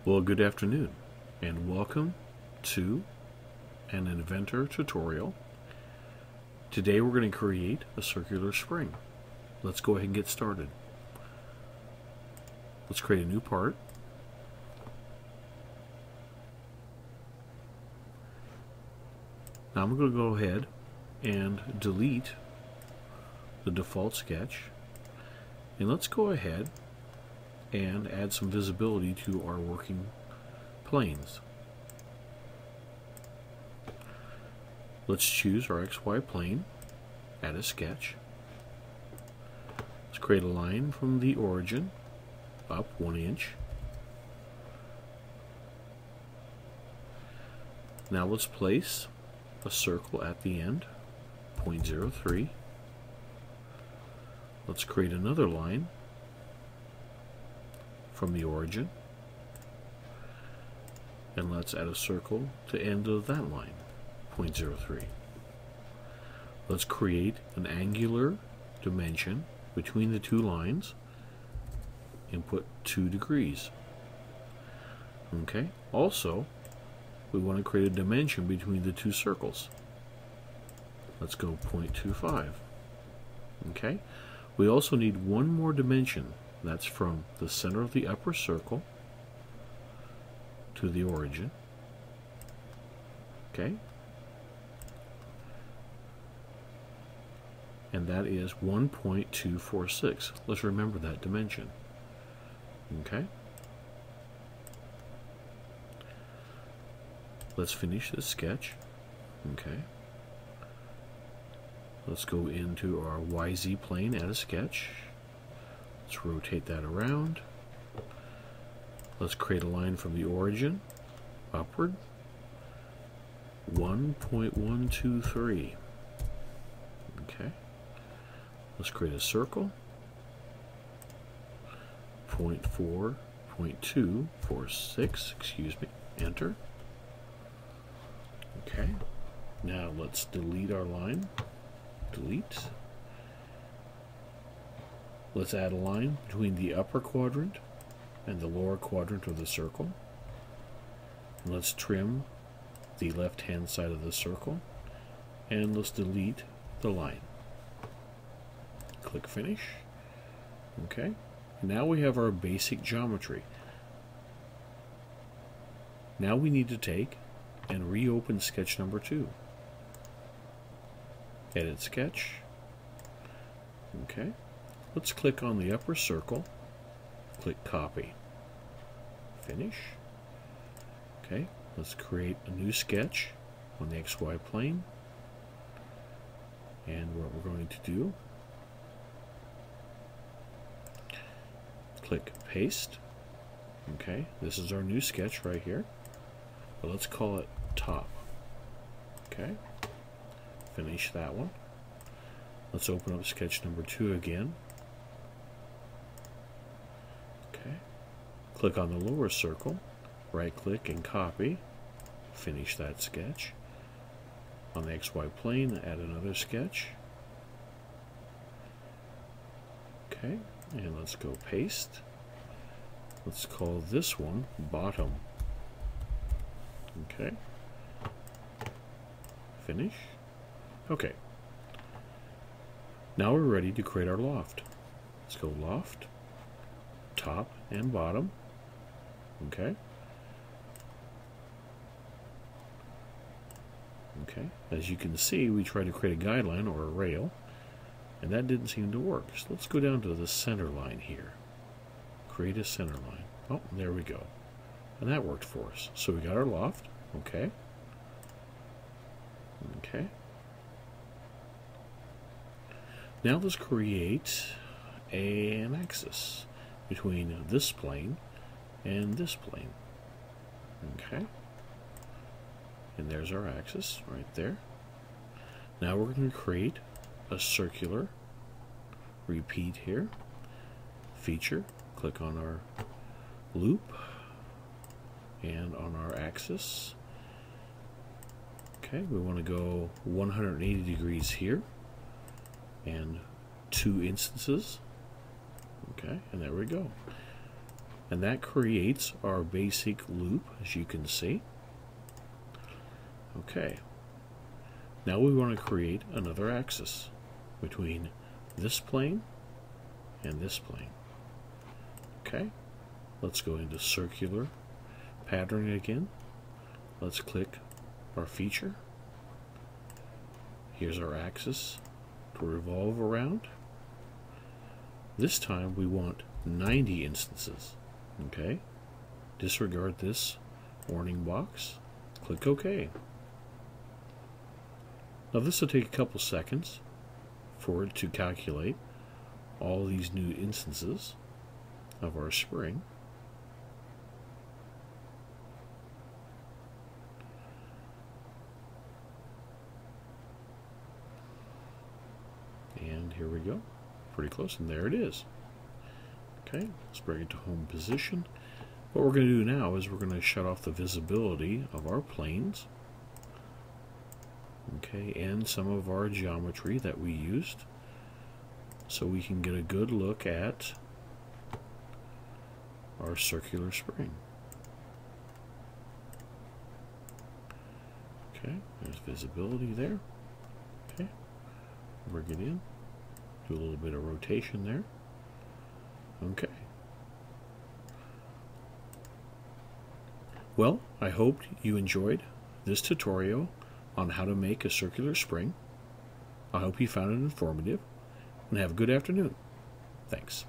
Well, good afternoon, and welcome to an Inventor tutorial. Today we're going to create a circular spring. Let's go ahead and get started. Let's create a new part. Now I'm going to go ahead and delete the default sketch, and let's go ahead and add some visibility to our working planes. Let's choose our XY plane, add a sketch. Let's create a line from the origin up 1 inch. Now let's place a circle at the end, 0.03. Let's create another line from the origin, and let's add a circle to end of that line, 0.03. Let's create an angular dimension between the two lines and put 2 degrees. Okay, also we want to create a dimension between the two circles. Let's go 0.25. Okay, we also need one more dimension. That's from the center of the upper circle to the origin. Okay, and that is 1.246. Let's remember that dimension. Okay, let's finish this sketch. Okay, let's go into our YZ plane, add a sketch. Let's rotate that around. Let's create a line from the origin upward, 1.123. Okay, let's create a circle, 0.246, excuse me, enter. Okay, now let's delete our line, delete. Let's add a line between the upper quadrant and the lower quadrant of the circle. And let's trim the left-hand side of the circle, and let's delete the line. Click Finish. Okay, now we have our basic geometry. Now we need to take and reopen sketch number 2. Edit sketch. Okay, let's click on the upper circle, click Copy, Finish. Okay, let's create a new sketch on the XY plane, and what we're going to do, click Paste. Okay, this is our new sketch right here, but let's call it Top. Okay, finish that one. Let's open up sketch number 2 again. Okay, click on the lower circle, right click and copy, finish that sketch. On the XY plane, add another sketch. Okay, and let's go paste. Let's call this one Bottom. Okay, finish. Okay, now we're ready to create our loft. Let's go Loft, Top and Bottom. Okay. Okay, as you can see, we tried to create a guideline or a rail, and that didn't seem to work. So let's go down to the center line here. Create a center line. Oh, there we go. And that worked for us. So we got our loft. Okay. Okay. Now let's create an axis between this plane and this plane. Okay. And there's our axis right there. Now we're going to create a circular repeat here. Feature, click on our loop and on our axis. Okay, we want to go 180 degrees here and 2 instances. Okay, and there we go. And that creates our basic loop, as you can see. Okay. Now we want to create another axis between this plane and this plane. Okay. Let's go into circular patterning again. Let's click our feature. Here's our axis to revolve around. This time we want 90 instances. Okay. Disregard this warning box. Click OK. Now this will take a couple seconds for it to calculate all these new instances of our spring. And here we go. Pretty close, and there it is. Okay, let's bring it to home position. What we're going to do now is we're going to shut off the visibility of our planes. Okay, and some of our geometry that we used, so we can get a good look at our circular spring. Okay, there's visibility there. Okay, bring it in, do a little bit of rotation there. Okay. Well, I hope you enjoyed this tutorial on how to make a circular spring. I hope you found it informative, and have a good afternoon. Thanks.